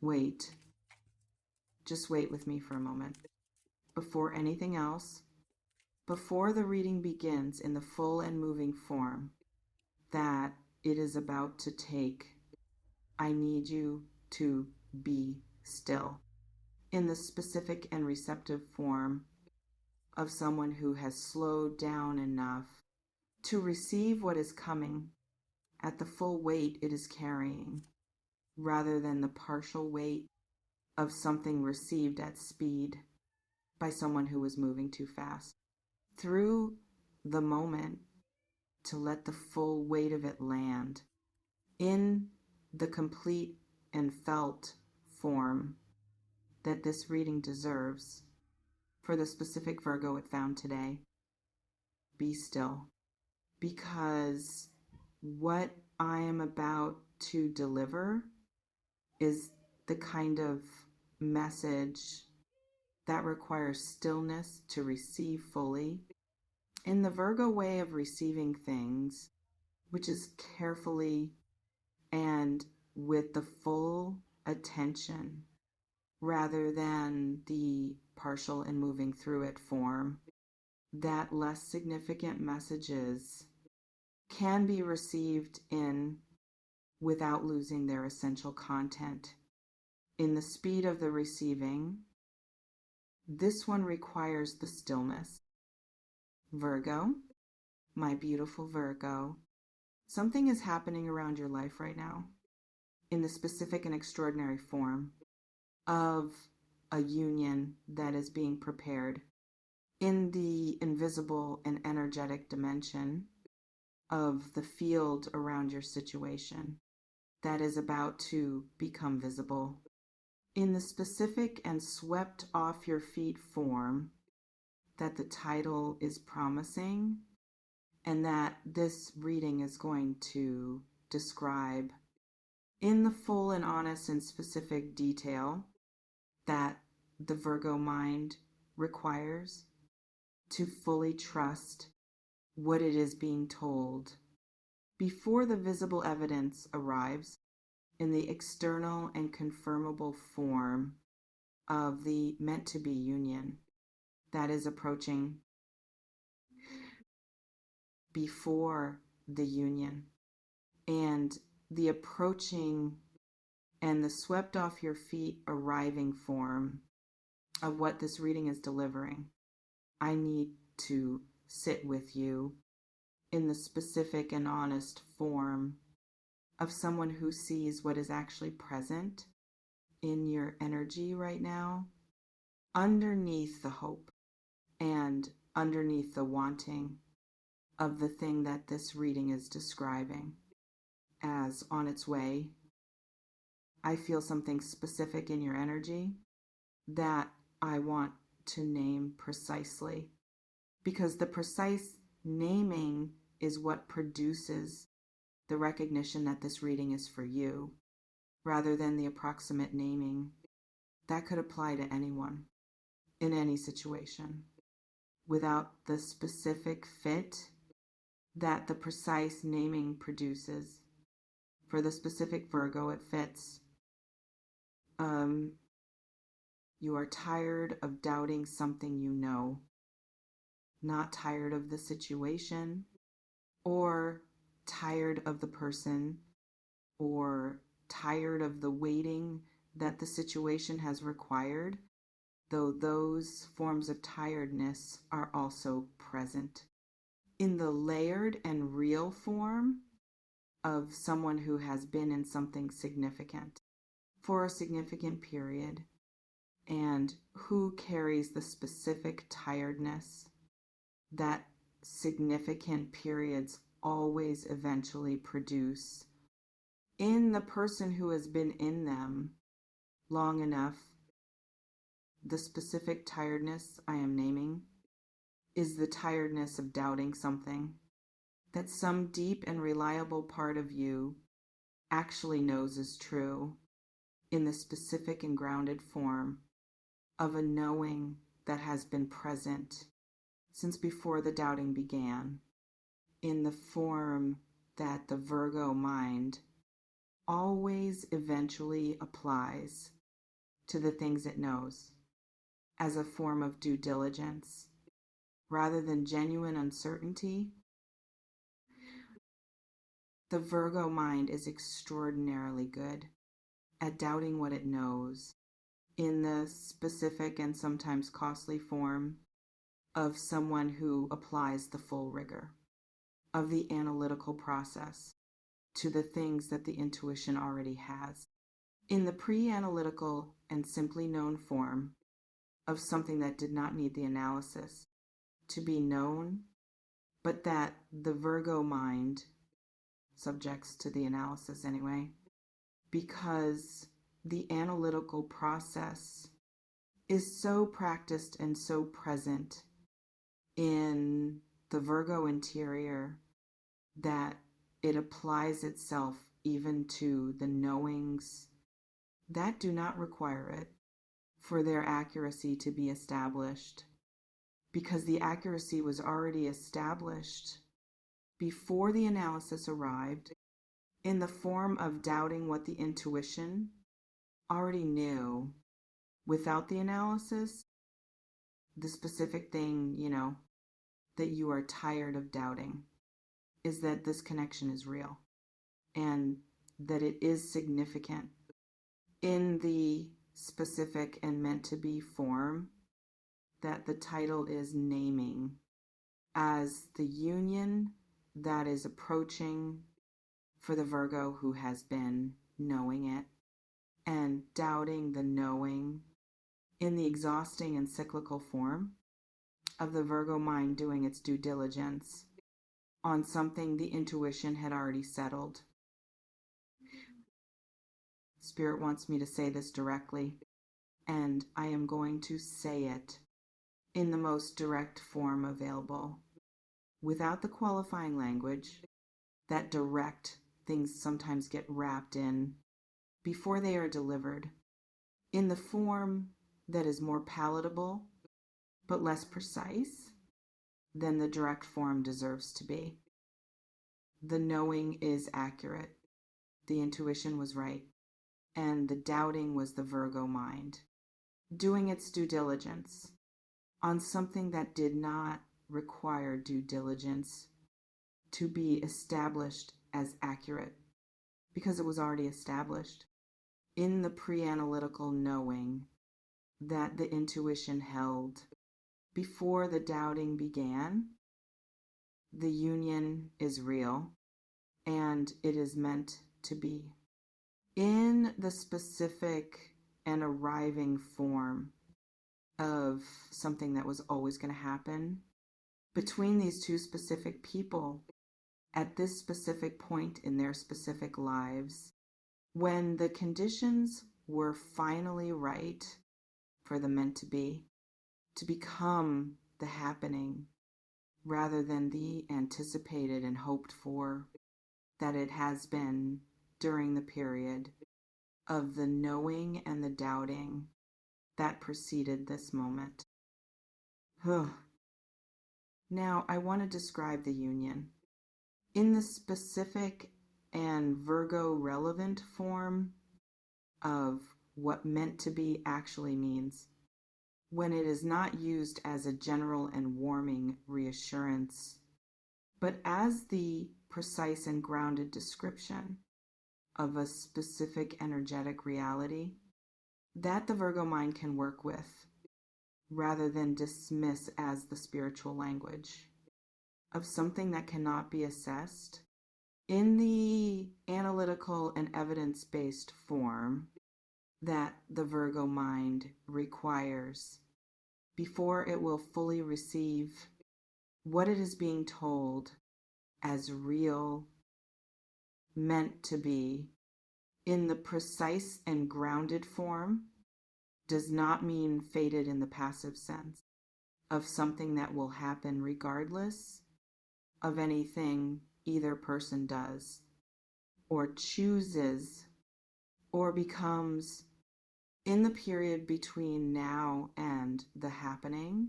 Wait. Just wait with me for a moment. Before anything else, before the reading begins in the full and moving form that it is about to take, I need you to be still in the specific and receptive form of someone who has slowed down enough to receive what is coming at the full weight it is carrying, rather than the partial weight of something received at speed by someone who was moving too fast. Through the moment, to let the full weight of it land in the complete and felt form that this reading deserves for the specific Virgo it found today. Be still, because what I am about to deliver is the kind of message that requires stillness to receive fully. In the Virgo way of receiving things, which is carefully and with the full attention rather than the partial and moving through it form, that less significant messages can be received in without losing their essential content. In the speed of the receiving, this one requires the stillness. Virgo, my beautiful Virgo, something is happening around your life right now in the specific and extraordinary form of a union that is being prepared in the invisible and energetic dimension of the field around your situation that is about to become visible. In the specific and swept off your feet form that the title is promising and that this reading is going to describe in the full and honest and specific detail that the Virgo mind requires to fully trust what it is being told before the visible evidence arrives in the external and confirmable form of the meant to be union that is approaching before the union, and the approaching and the swept off your feet arriving form of what this reading is delivering. I need to sit with you in the specific and honest form of someone who sees what is actually present in your energy right now, underneath the hope and underneath the wanting of the thing that this reading is describing as on its way. I feel something specific in your energy that I want to name precisely, because the precise naming is what produces the recognition that this reading is for you, rather than the approximate naming that could apply to anyone in any situation. Without the specific fit that the precise naming produces, for the specific Virgo it fits. You are tired of doubting something you know, not tired of the situation, or tired of the person, or tired of the waiting that the situation has required, though those forms of tiredness are also present. In the layered and real form of someone who has been in something significant for a significant period, and who carries the specific tiredness that significant periods always eventually produce in the person who has been in them long enough. The specific tiredness I am naming is the tiredness of doubting something that some deep and reliable part of you actually knows is true, in the specific and grounded form of a knowing that has been present since before the doubting began, in the form that the Virgo mind always eventually applies to the things it knows as a form of due diligence rather than genuine uncertainty. The Virgo mind is extraordinarily good at doubting what it knows in the specific and sometimes costly form of someone who applies the full rigor of the analytical process to the things that the intuition already has. In the pre-analytical and simply known form of something that did not need the analysis to be known, but that the Virgo mind subjects to the analysis anyway, because the analytical process is so practiced and so present in the Virgo interior that it applies itself even to the knowings that do not require it for their accuracy to be established, because the accuracy was already established before the analysis arrived in the form of doubting what the intuition already knew without the analysis. The specific thing, that you are tired of doubting is that this connection is real and that it is significant in the specific and meant to be form that the title is naming as the union that is approaching for the Virgo who has been knowing it and doubting the knowing in the exhausting and cyclical form of the Virgo mind doing its due diligence on something the intuition had already settled. Spirit wants me to say this directly, and I am going to say it in the most direct form available, without the qualifying language that direct things sometimes get wrapped in before they are delivered, in the form that is more palatable but less precise than the direct form deserves to be. The knowing is accurate. The intuition was right. And the doubting was the Virgo mind, doing its due diligence on something that did not require due diligence to be established as accurate, because it was already established in the pre-analytical knowing that the intuition held before the doubting began. The union is real, and it is meant to be. In the specific and arriving form of something that was always going to happen between these two specific people at this specific point in their specific lives, when the conditions were finally right for the meant to become the happening rather than the anticipated and hoped for that it has been during the period of the knowing and the doubting that preceded this moment. Now, I want to describe the union in the specific and Virgo relevant form of what meant to be actually means, when it is not used as a general and warming reassurance, but as the precise and grounded description of a specific energetic reality that the Virgo mind can work with, rather than dismiss as the spiritual language of something that cannot be assessed in the analytical and evidence-based form that the Virgo mind requires before it will fully receive what it is being told as real, meant to be, in the precise and grounded form, does not mean fated in the passive sense of something that will happen regardless of anything either person does or chooses or becomes in the period between now and the happening.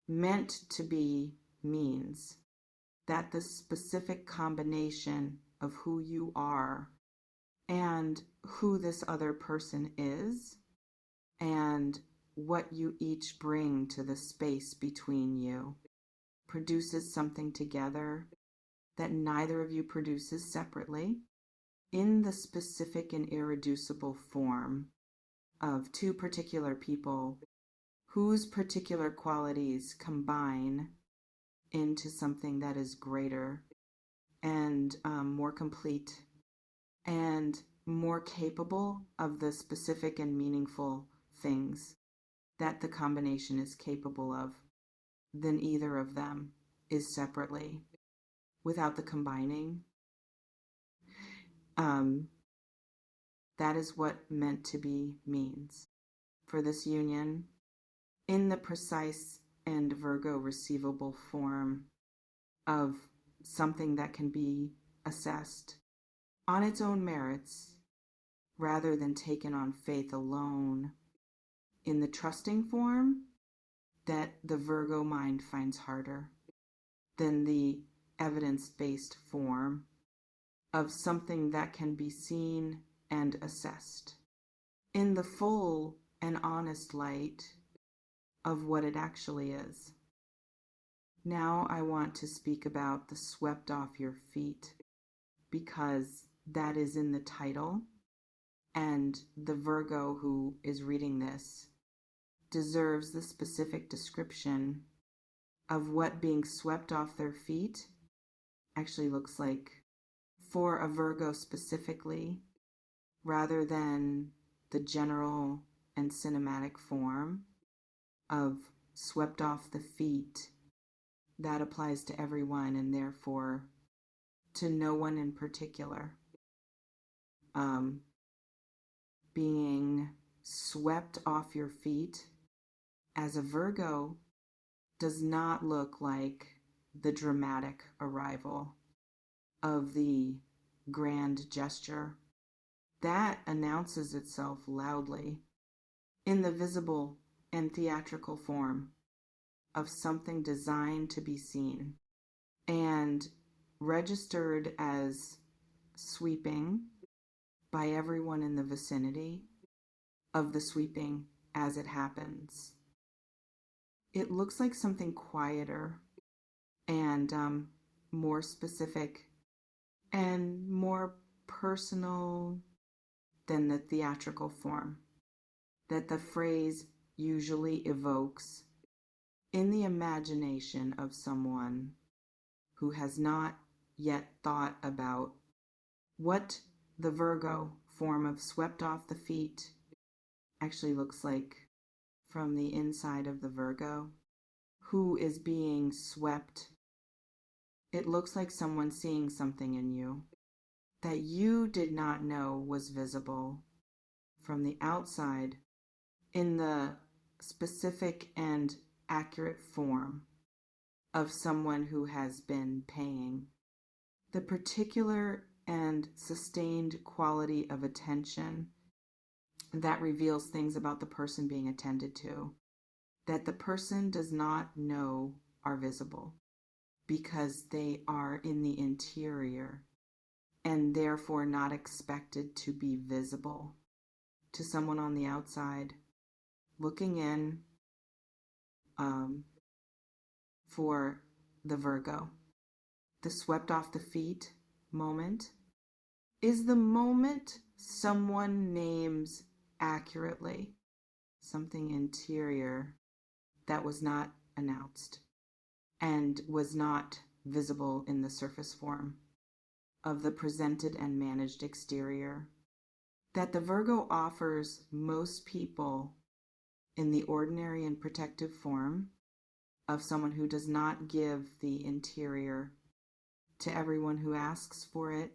Meant to be means that the specific combination of who you are and who this other person is, and what you each bring to the space between you produces something together that neither of you produces separately, in the specific and irreducible form of two particular people whose particular qualities combine into something that is greater and more complete and more capable of the specific and meaningful things that the combination is capable of than either of them is separately without the combining. That is what meant to be means for this union in the precise and Virgo receivable form of something that can be assessed on its own merits rather than taken on faith alone in the trusting form that the Virgo mind finds harder than the evidence-based form of something that can be seen and assessed in the full and honest light of what it actually is. Now I want to speak about the swept off your feet, because that is in the title, and the Virgo who is reading this deserves the specific description of what being swept off their feet actually looks like for a Virgo specifically, rather than the general and cinematic form of swept off the feet that applies to everyone and therefore to no one in particular. Being swept off your feet as a Virgo does not look like the dramatic arrival of the grand gesture that announces itself loudly in the visible and theatrical form of something designed to be seen and registered as sweeping by everyone in the vicinity of the sweeping as it happens. It looks like something quieter and more specific and more personal than the theatrical form that the phrase usually evokes in the imagination of someone who has not yet thought about what the Virgo form of swept off the feet actually looks like from the inside of the Virgo who is being swept. It looks like someone seeing something in you that you did not know was visible from the outside in the specific and accurate form of someone who has been paying the particular and sustained quality of attention that reveals things about the person being attended to that the person does not know are visible because they are in the interior and therefore not expected to be visible to someone on the outside looking in for the Virgo. The swept off the feet moment is the moment someone names accurately something interior that was not announced and was not visible in the surface form of the presented and managed exterior that the Virgo offers most people in the ordinary and protective form of someone who does not give the interior to everyone who asks for it,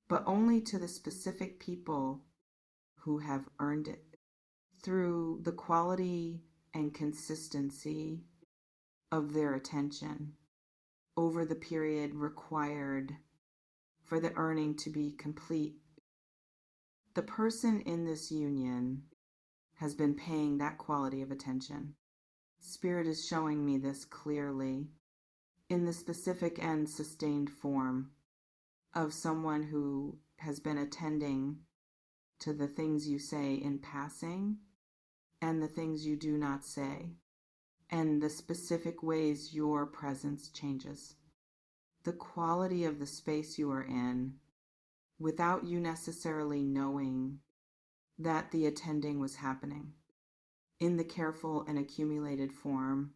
but only to the specific people who have earned it through the quality and consistency of their attention over the period required for the earning to be complete. The person in this union has been paying that quality of attention. Spirit is showing me this clearly in the specific and sustained form of someone who has been attending to the things you say in passing and the things you do not say, and the specific ways your presence changes. The quality of the space you are in, without you necessarily knowing that the attending was happening, in the careful and accumulated form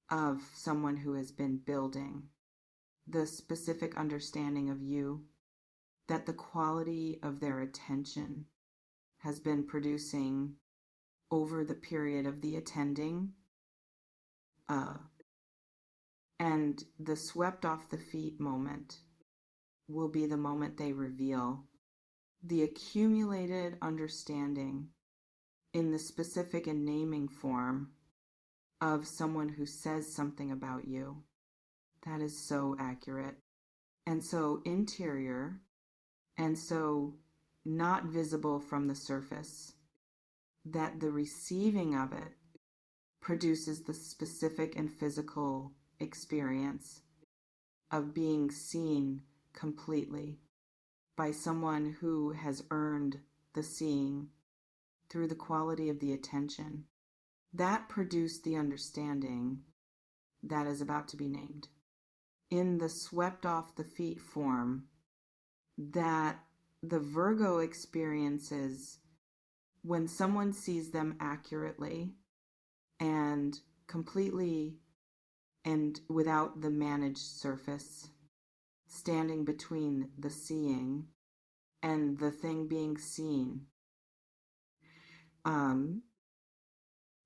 of someone who has been building the specific understanding of you, that the quality of their attention has been producing over the period of the attending, and the swept off the feet moment will be the moment they reveal the accumulated understanding in the specific and naming form of someone who says something about you. That is so accurate and so interior and so not visible from the surface that the receiving of it produces the specific and physical experience of being seen completely by someone who has earned the seeing through the quality of the attention. That produced the understanding that is about to be named. In the swept off the feet form that the Virgo experiences when someone sees them accurately and completely and without the managed surface, standing between the seeing and the thing being seen.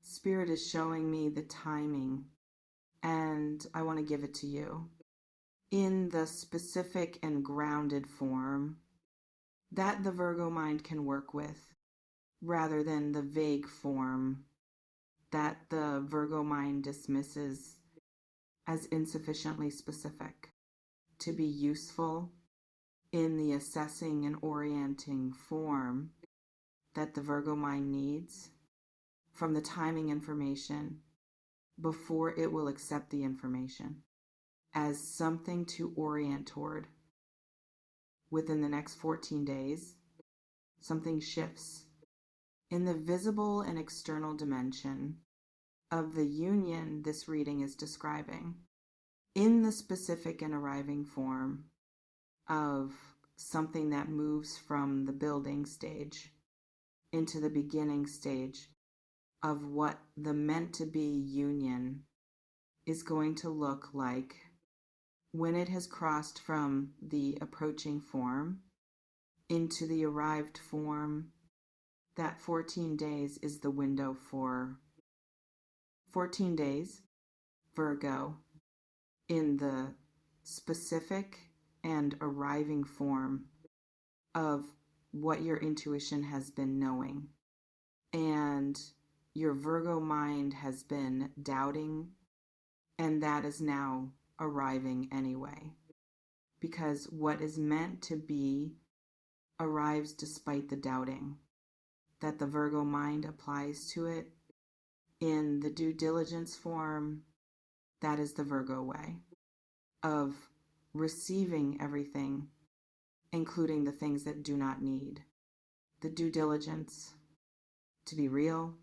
Spirit is showing me the timing, and I want to give it to you in the specific and grounded form that the Virgo mind can work with, rather than the vague form that the Virgo mind dismisses as insufficiently specific to be useful in the assessing and orienting form that the Virgo mind needs from the timing information before it will accept the information as something to orient toward. Within the next 14 days, something shifts in the visible and external dimension of the union this reading is describing, in the specific and arriving form of something that moves from the building stage into the beginning stage of what the meant to be union is going to look like when it has crossed from the approaching form into the arrived form. That 14 days is the window for 14 days, Virgo, in the specific and arriving form of what your intuition has been knowing. And your Virgo mind has been doubting, and that is now arriving anyway. Because what is meant to be arrives despite the doubting that the Virgo mind applies to it in the due diligence form. That is the Virgo way of receiving everything, including the things that do not need the due diligence to be real.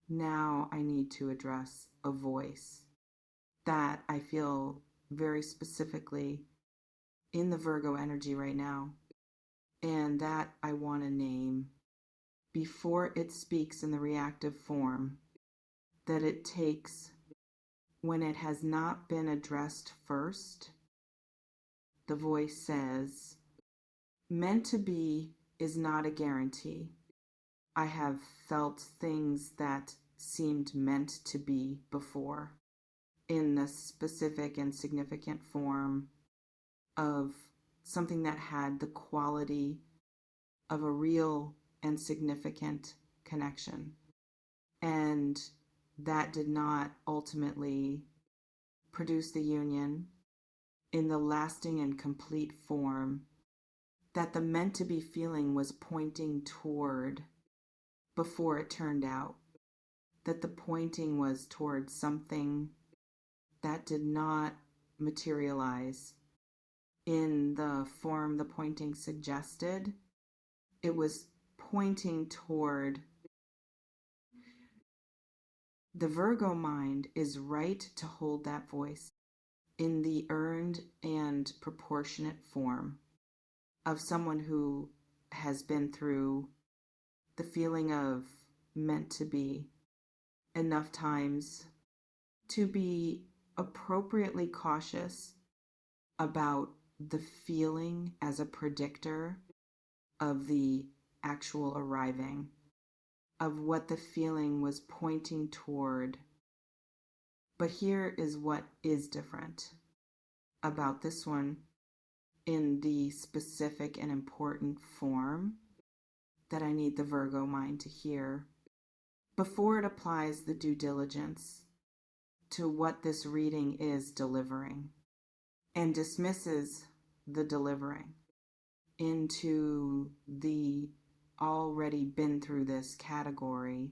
Now I need to address a voice that I feel very specifically in the Virgo energy right now, and that I want to name before it speaks in the reactive form that it takes when it has not been addressed first. The voice says, meant to be is not a guarantee. I have felt things that seemed meant to be before in the specific and significant form of something that had the quality of a real and significant connection. And that did not ultimately produce the union in the lasting and complete form that the meant to be feeling was pointing toward before it turned out. That the pointing was toward something that did not materialize in the form the pointing suggested, it was pointing toward the Virgo mind is right to hold that voice in the earned and proportionate form of someone who has been through the feeling of meant to be enough times to be appropriately cautious about the feeling as a predictor of the actual arriving, of what the feeling was pointing toward. But here is what is different about this one in the specific and important form that I need the Virgo mind to hear before it applies the due diligence to what this reading is delivering and dismisses the delivering into the already been through this category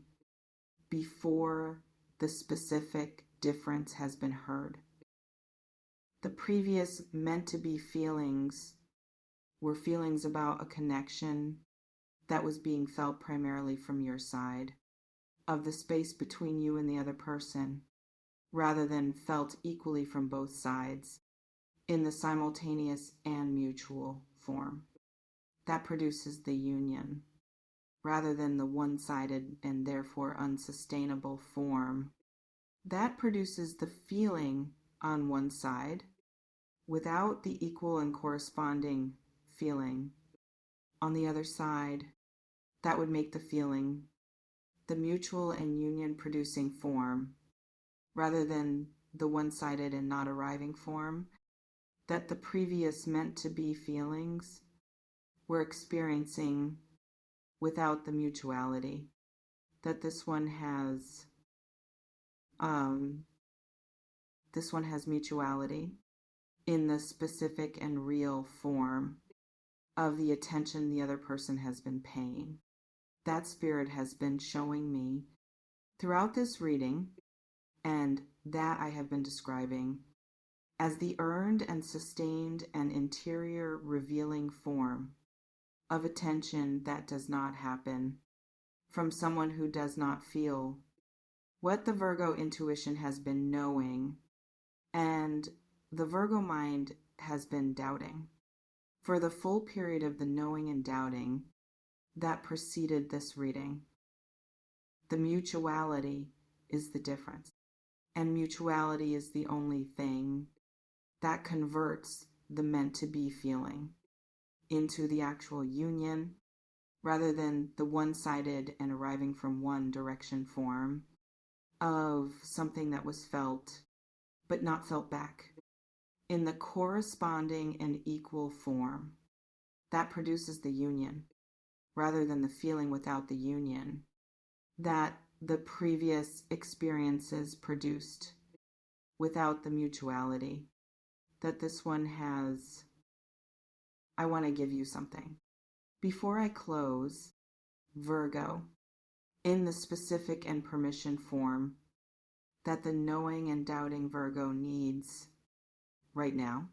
before the specific difference has been heard. The previous meant to be feelings were feelings about a connection that was being felt primarily from your side, of the space between you and the other person, rather than felt equally from both sides in the simultaneous and mutual form. That produces the union, rather than the one-sided and therefore unsustainable form. That produces the feeling on one side without the equal and corresponding feeling on the other side. That would make the feeling the mutual and union producing form, rather than the one-sided and not arriving form that the previous meant to be feelings were experiencing without the mutuality that this one has mutuality in the specific and real form of the attention the other person has been paying. That spirit has been showing me throughout this reading, and that I have been describing as the earned and sustained and interior revealing form of attention that does not happen from someone who does not feel what the Virgo intuition has been knowing and the Virgo mind has been doubting for the full period of the knowing and doubting that preceded this reading. The mutuality is the difference, and mutuality is the only thing that converts the meant to be feeling into the actual union, rather than the one-sided and arriving from one direction form of something that was felt but not felt back in the corresponding and equal form. That produces the union, rather than the feeling without the union that the previous experiences produced without the mutuality that this one has. I want to give you something. Before I close, Virgo, in the specific and permission form that the knowing and doubting Virgo needs right now,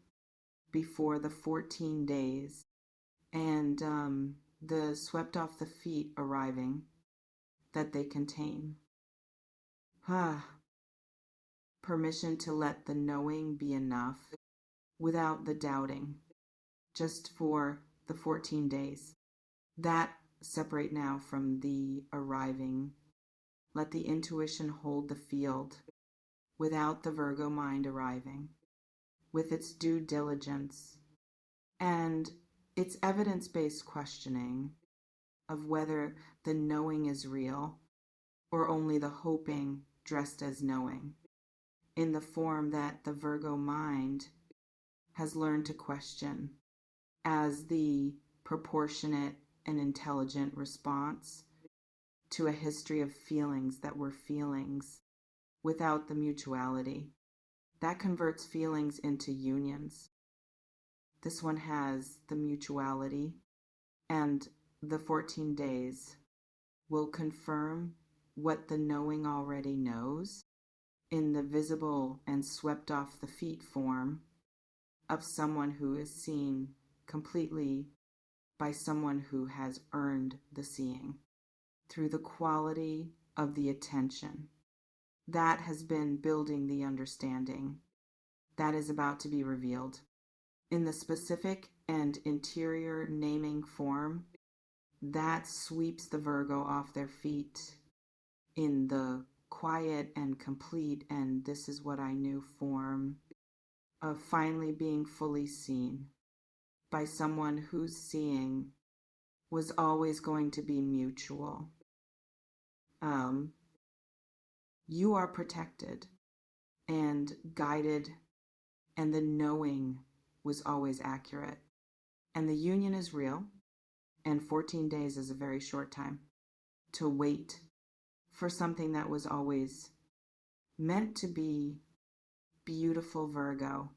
before the 14 days and the swept off the feet arriving that they contain. Permission to let the knowing be enough without the doubting, just for the 14 days. That separate now from the arriving. Let the intuition hold the field without the Virgo mind arriving, with its due diligence and its evidence-based questioning of whether the knowing is real or only the hoping dressed as knowing, in the form that the Virgo mind has learned to question as the proportionate and intelligent response to a history of feelings that were feelings without the mutuality. That converts feelings into unions. This one has the mutuality, and the 14 days will confirm what the knowing already knows in the visible and swept off the feet form of someone who is seen completely by someone who has earned the seeing through the quality of the attention. That has been building the understanding that is about to be revealed. In the specific and interior naming form, that sweeps the Virgo off their feet. In the quiet and complete and this is what I knew form of finally being fully seen by someone whose seeing was always going to be mutual. You are protected and guided, and the knowing was always accurate. And the union is real, and 14 days is a very short time to wait for something that was always meant to be beautiful, Virgo.